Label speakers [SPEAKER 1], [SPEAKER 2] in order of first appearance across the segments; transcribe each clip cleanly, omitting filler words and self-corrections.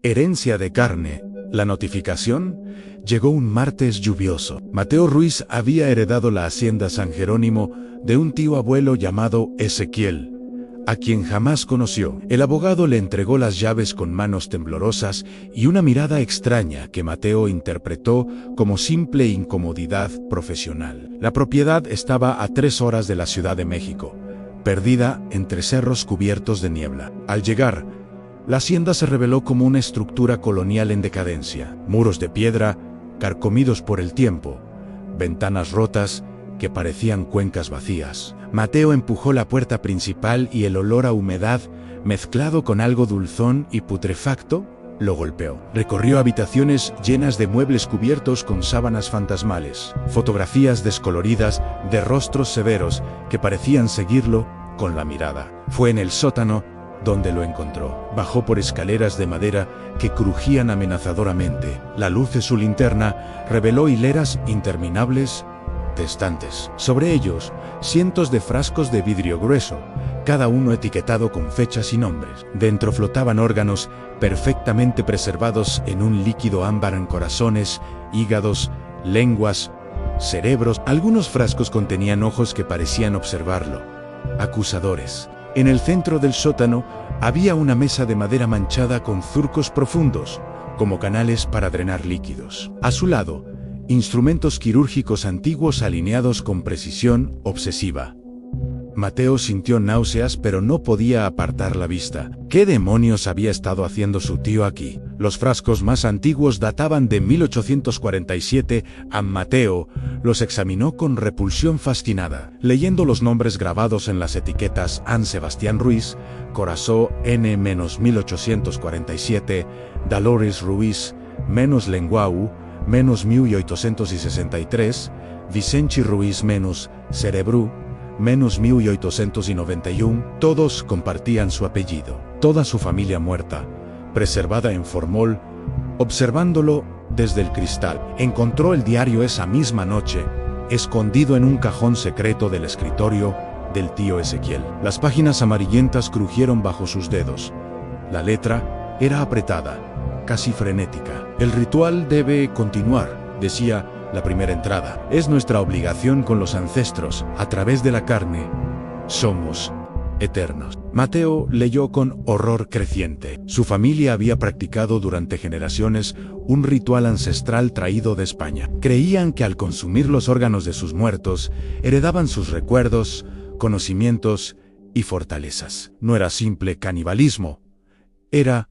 [SPEAKER 1] Herencia de carne. La notificación llegó un martes lluvioso. Mateo Ruiz había heredado la hacienda San Jerónimo de un tío abuelo llamado Ezequiel, a quien jamás conoció. El abogado le entregó las llaves con manos temblorosas y una mirada extraña que Mateo interpretó como simple incomodidad profesional. La propiedad estaba a 3 horas de la Ciudad de México, perdida entre cerros cubiertos de niebla. Al llegar, la hacienda se reveló como una estructura colonial en decadencia. Muros de piedra, carcomidos por el tiempo, ventanas rotas que parecían cuencas vacías. Mateo empujó la puerta principal y el olor a humedad, mezclado con algo dulzón y putrefacto, lo golpeó. Recorrió habitaciones llenas de muebles cubiertos con sábanas fantasmales, fotografías descoloridas de rostros severos que parecían seguirlo con la mirada. Fue en el sótano donde lo encontró. Bajó por escaleras de madera que crujían amenazadoramente. La luz de su linterna reveló hileras interminables de estantes. Sobre ellos, cientos de frascos de vidrio grueso, cada uno etiquetado con fechas y nombres. Dentro flotaban órganos perfectamente preservados en un líquido ámbar en corazones, hígados, lenguas, cerebros. Algunos frascos contenían ojos que parecían observarlo, acusadores. En el centro del sótano había una mesa de madera manchada con surcos profundos, como canales para drenar líquidos. A su lado, instrumentos quirúrgicos antiguos alineados con precisión obsesiva. Mateo sintió náuseas, pero no podía apartar la vista. ¿Qué demonios había estado haciendo su tío aquí? Los frascos más antiguos databan de 1847. Mateo los examinó con repulsión fascinada, leyendo los nombres grabados en las etiquetas: An Sebastián Ruiz, Corazó N-1847, Dolores Ruiz, Lenguau, -1863, Vicenci Ruiz Cerebru, -1891, todos compartían su apellido. Toda su familia muerta, preservada en formol, observándolo desde el cristal. Encontró el diario esa misma noche, escondido en un cajón secreto del escritorio del tío Ezequiel. Las páginas amarillentas crujieron bajo sus dedos. La letra era apretada, casi frenética. El ritual debe continuar, decía la primera entrada. Es nuestra obligación con los ancestros. A través de la carne, somos eternos. Mateo leyó con horror creciente. Su familia había practicado durante generaciones un ritual ancestral traído de España. Creían que al consumir los órganos de sus muertos, heredaban sus recuerdos, conocimientos y fortalezas. No era simple canibalismo, era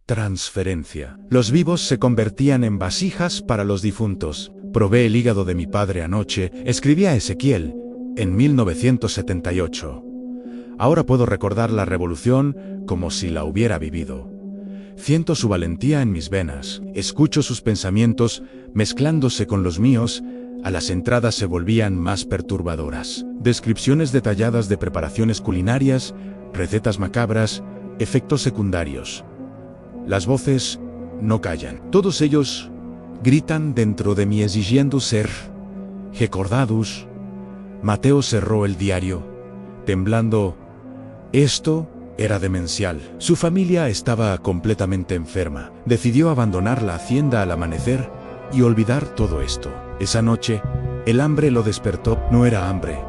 [SPEAKER 1] transferencia. Los vivos se convertían en vasijas para los difuntos. Probé el hígado de mi padre anoche, escribía Ezequiel en 1978. Ahora puedo recordar la revolución como si la hubiera vivido. Siento su valentía en mis venas. Escucho sus pensamientos mezclándose con los míos. A las entradas se volvían más perturbadoras. Descripciones detalladas de preparaciones culinarias, recetas macabras, efectos secundarios. Las voces no callan. Todos ellos gritan dentro de mí exigiendo ser recordados. Mateo cerró el diario, temblando. Esto era demencial. Su familia estaba completamente enferma. Decidió abandonar la hacienda al amanecer y olvidar todo esto. Esa noche, el hambre lo despertó. No era hambre.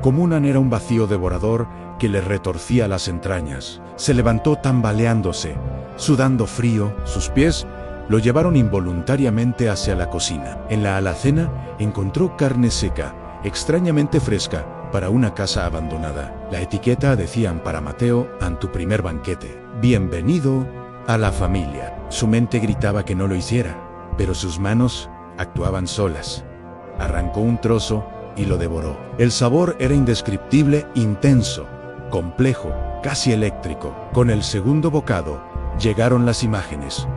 [SPEAKER 1] Comunan era un vacío devorador que le retorcía las entrañas. Se levantó tambaleándose, sudando frío. Sus pies lo llevaron involuntariamente hacia la cocina. En la alacena encontró carne seca, extrañamente fresca, para una casa abandonada. La etiqueta decían para Mateo, en tu primer banquete. Bienvenido a la familia. Su mente gritaba que no lo hiciera, pero sus manos actuaban solas. Arrancó un trozo y lo devoró. El sabor era indescriptible, intenso, complejo, casi eléctrico. Con el segundo bocado, llegaron las imágenes.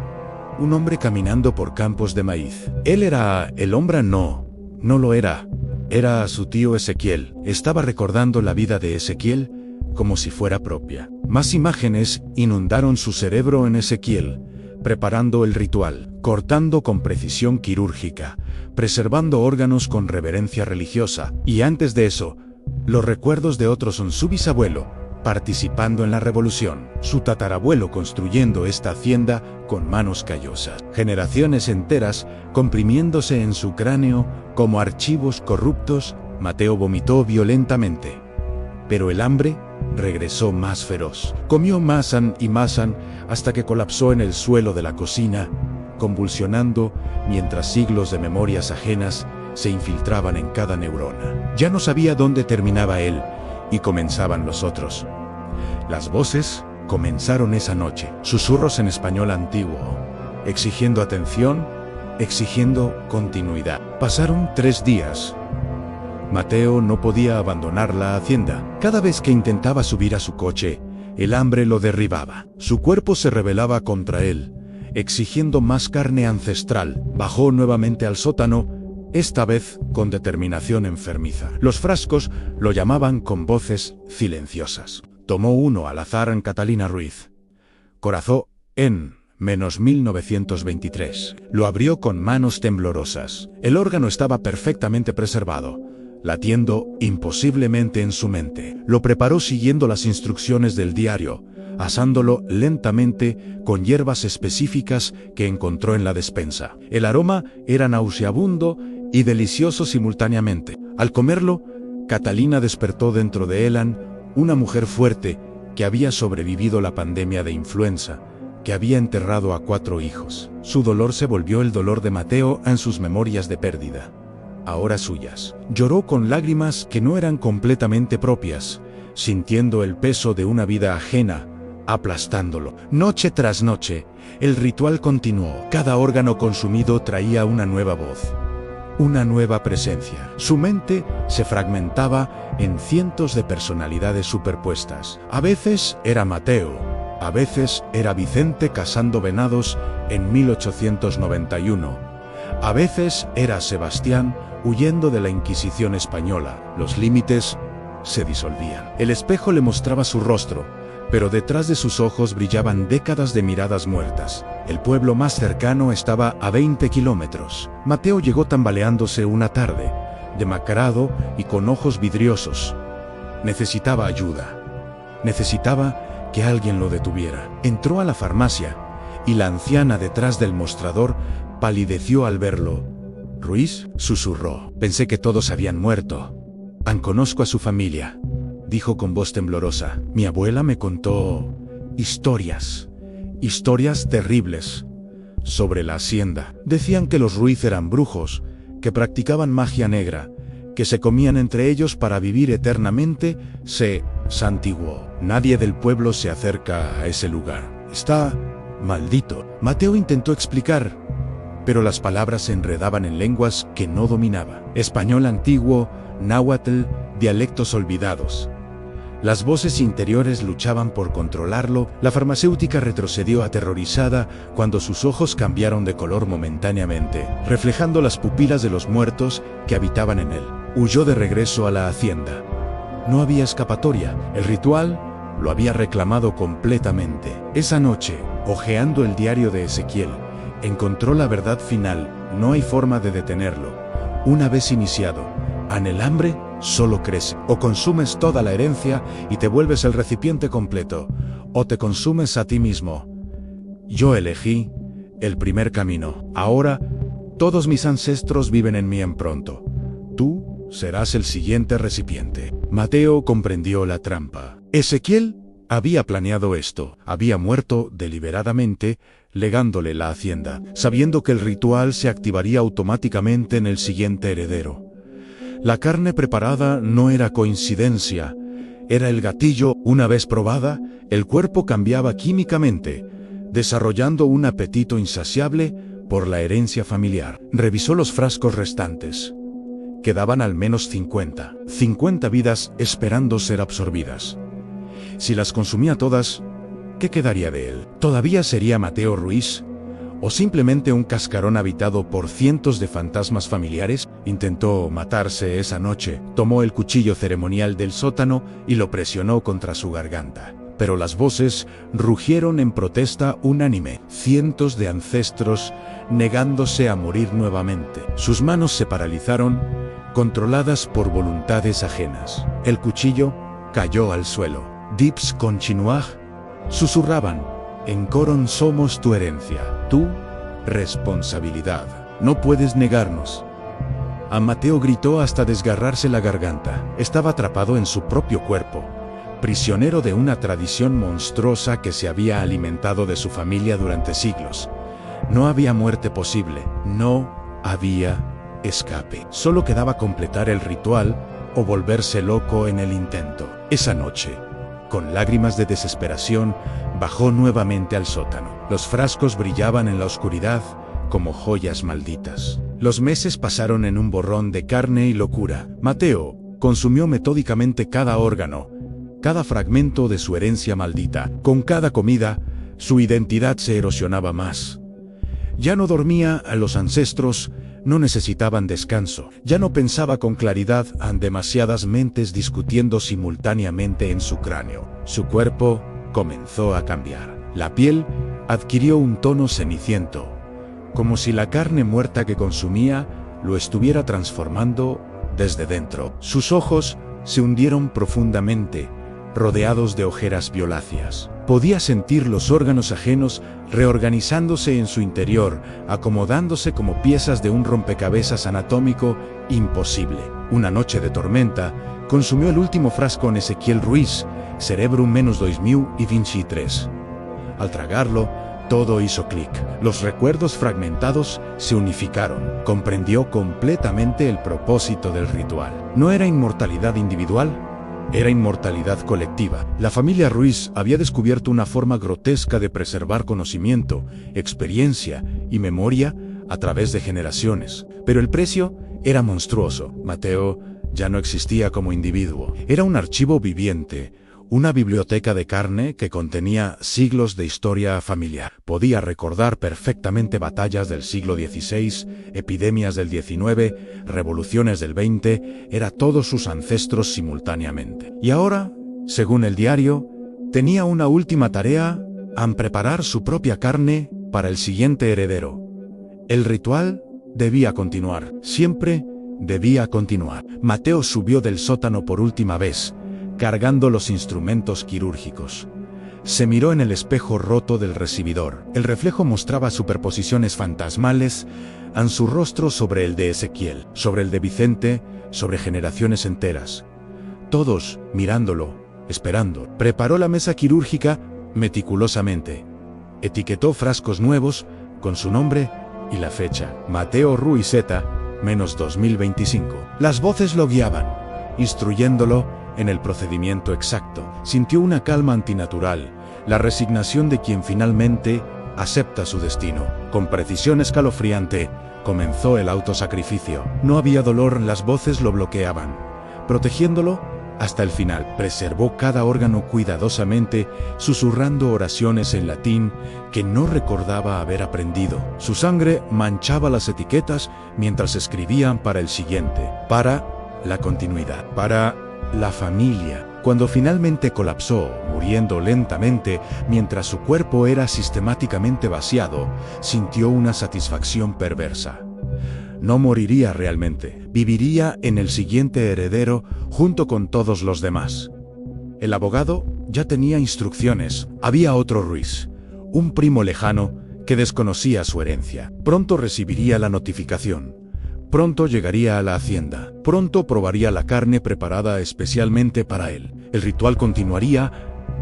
[SPEAKER 1] Un hombre caminando por campos de maíz. Él era el hombre, no lo era. Era su tío Ezequiel. Estaba recordando la vida de Ezequiel como si fuera propia. Más imágenes inundaron su cerebro en Ezequiel, preparando el ritual, cortando con precisión quirúrgica, preservando órganos con reverencia religiosa. Y antes de eso, los recuerdos de otros son su bisabuelo, participando en la revolución. Su tatarabuelo construyendo esta hacienda con manos callosas. Generaciones enteras comprimiéndose en su cráneo como archivos corruptos. Mateo vomitó violentamente. Pero el hambre regresó más feroz. Comió masan y masan hasta que colapsó en el suelo de la cocina, convulsionando mientras siglos de memorias ajenas se infiltraban en cada neurona. Ya no sabía dónde terminaba él y comenzaban los otros. Las voces comenzaron esa noche, susurros en español antiguo, exigiendo atención, exigiendo continuidad. Pasaron 3 días. Mateo no podía abandonar la hacienda. Cada vez que intentaba subir a su coche, el hambre lo derribaba. Su cuerpo se rebelaba contra él, exigiendo más carne ancestral. Bajó nuevamente al sótano, esta vez con determinación enfermiza. Los frascos lo llamaban con voces silenciosas. Tomó uno al azar en Catalina Ruiz. Corazón en -1923. Lo abrió con manos temblorosas. El órgano estaba perfectamente preservado, latiendo imposiblemente en su mente. Lo preparó siguiendo las instrucciones del diario, asándolo lentamente con hierbas específicas que encontró en la despensa. El aroma era nauseabundo y delicioso simultáneamente. Al comerlo, Catalina despertó dentro de Elan una mujer fuerte que había sobrevivido la pandemia de influenza, que había enterrado a 4 hijos. Su dolor se volvió el dolor de Mateo en sus memorias de pérdida, ahora suyas. Lloró con lágrimas que no eran completamente propias, sintiendo el peso de una vida ajena, aplastándolo. Noche tras noche, el ritual continuó. Cada órgano consumido traía una nueva voz, una nueva presencia. Su mente se fragmentaba en cientos de personalidades superpuestas. A veces era Mateo, a veces era Vicente cazando venados en 1891. A veces era Sebastián huyendo de la Inquisición española. Los límites se disolvían. El espejo le mostraba su rostro, pero detrás de sus ojos brillaban décadas de miradas muertas. El pueblo más cercano estaba a 20 kilómetros. Mateo llegó tambaleándose una tarde, demacrado y con ojos vidriosos. Necesitaba ayuda. Necesitaba que alguien lo detuviera. Entró a la farmacia y la anciana detrás del mostrador palideció al verlo. «¿Ruiz?», susurró. «Pensé que todos habían muerto». «Conozco a su familia», dijo con voz temblorosa. «Mi abuela me contó historias terribles sobre la hacienda. Decían que los Ruiz eran brujos, que practicaban magia negra, que se comían entre ellos para vivir eternamente». Se santiguó. «Nadie del pueblo se acerca a ese lugar. Está maldito». Mateo intentó explicar, pero las palabras se enredaban en lenguas que no dominaba. Español antiguo, náhuatl, dialectos olvidados. Las voces interiores luchaban por controlarlo. La farmacéutica retrocedió aterrorizada cuando sus ojos cambiaron de color momentáneamente, reflejando las pupilas de los muertos que habitaban en él. Huyó de regreso a la hacienda. No había escapatoria. El ritual lo había reclamado completamente. Esa noche, hojeando el diario de Ezequiel, encontró la verdad final. No hay forma de detenerlo. Una vez iniciado, el hambre solo crece. O consumes toda la herencia y te vuelves el recipiente completo, o te consumes a ti mismo. Yo elegí el primer camino. Ahora, todos mis ancestros viven en mí en pronto. Tú serás el siguiente recipiente. Mateo comprendió la trampa. Ezequiel había planeado esto. Había muerto deliberadamente, legándole la hacienda, sabiendo que el ritual se activaría automáticamente en el siguiente heredero. La carne preparada no era coincidencia, era el gatillo. Una vez probada, el cuerpo cambiaba químicamente, desarrollando un apetito insaciable por la herencia familiar. Revisó los frascos restantes. Quedaban al menos 50 vidas esperando ser absorbidas. Si las consumía todas, ¿qué quedaría de él? ¿Todavía sería Mateo Ruiz? ¿O simplemente un cascarón habitado por cientos de fantasmas familiares? Intentó matarse esa noche. Tomó el cuchillo ceremonial del sótano y lo presionó contra su garganta. Pero las voces rugieron en protesta unánime. Cientos de ancestros negándose a morir nuevamente. Sus manos se paralizaron, controladas por voluntades ajenas. El cuchillo cayó al suelo. Dips continuar, susurraban, en coro somos tu herencia, tu responsabilidad. No puedes negarnos. A Mateo gritó hasta desgarrarse la garganta. Estaba atrapado en su propio cuerpo, prisionero de una tradición monstruosa que se había alimentado de su familia durante siglos. No había muerte posible, no había escape. Solo quedaba completar el ritual o volverse loco en el intento. Esa noche, con lágrimas de desesperación, bajó nuevamente al sótano. Los frascos brillaban en la oscuridad como joyas malditas. Los meses pasaron en un borrón de carne y locura. Mateo consumió metódicamente cada órgano, cada fragmento de su herencia maldita. Con cada comida, su identidad se erosionaba más. Ya no dormía, los ancestros no necesitaban descanso. Ya no pensaba con claridad, demasiadas mentes discutiendo simultáneamente en su cráneo. Su cuerpo comenzó a cambiar. La piel adquirió un tono ceniciento, como si la carne muerta que consumía lo estuviera transformando desde dentro. Sus ojos se hundieron profundamente, rodeados de ojeras violáceas. Podía sentir los órganos ajenos reorganizándose en su interior, acomodándose como piezas de un rompecabezas anatómico imposible. Una noche de tormenta, consumió el último frasco en Ezequiel Ruiz, Cerebrum -2023. Al tragarlo, todo hizo clic. Los recuerdos fragmentados se unificaron. Comprendió completamente el propósito del ritual. No era inmortalidad individual, era inmortalidad colectiva. La familia Ruiz había descubierto una forma grotesca de preservar conocimiento, experiencia y memoria a través de generaciones. Pero el precio era monstruoso. Mateo ya no existía como individuo. Era un archivo viviente, una biblioteca de carne que contenía siglos de historia familiar. Podía recordar perfectamente batallas del siglo XVI, epidemias del XIX, revoluciones del XX, era todos sus ancestros simultáneamente. Y ahora, según el diario, tenía una última tarea: preparar su propia carne para el siguiente heredero. El ritual debía continuar, siempre debía continuar. Mateo subió del sótano por última vez, cargando los instrumentos quirúrgicos. Se miró en el espejo roto del recibidor. El reflejo mostraba superposiciones fantasmales en su rostro sobre el de Ezequiel, sobre el de Vicente, sobre generaciones enteras. Todos mirándolo, esperando. Preparó la mesa quirúrgica meticulosamente. Etiquetó frascos nuevos con su nombre y la fecha. Mateo Ruizeta, -2025. Las voces lo guiaban, instruyéndolo en el procedimiento exacto. Sintió una calma antinatural, la resignación de quien finalmente acepta su destino. Con precisión escalofriante, comenzó el autosacrificio. No había dolor, las voces lo bloqueaban, protegiéndolo hasta el final. Preservó cada órgano cuidadosamente, susurrando oraciones en latín que no recordaba haber aprendido. Su sangre manchaba las etiquetas mientras escribían para el siguiente, para la continuidad, para la familia. Cuando finalmente colapsó, muriendo lentamente mientras su cuerpo era sistemáticamente vaciado, sintió una satisfacción perversa. No moriría realmente, viviría en el siguiente heredero junto con todos los demás. El abogado ya tenía instrucciones. Había otro Ruiz, un primo lejano que desconocía su herencia. Pronto recibiría la notificación. Pronto llegaría a la hacienda. Pronto probaría la carne preparada especialmente para él. El ritual continuaría.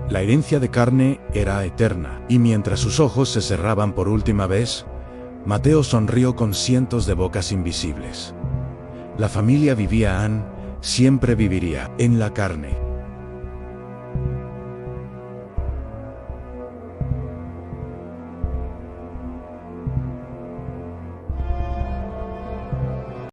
[SPEAKER 1] La herencia de carne era eterna. Y mientras sus ojos se cerraban por última vez, Mateo sonrió con cientos de bocas invisibles. La familia vivía siempre viviría en la carne.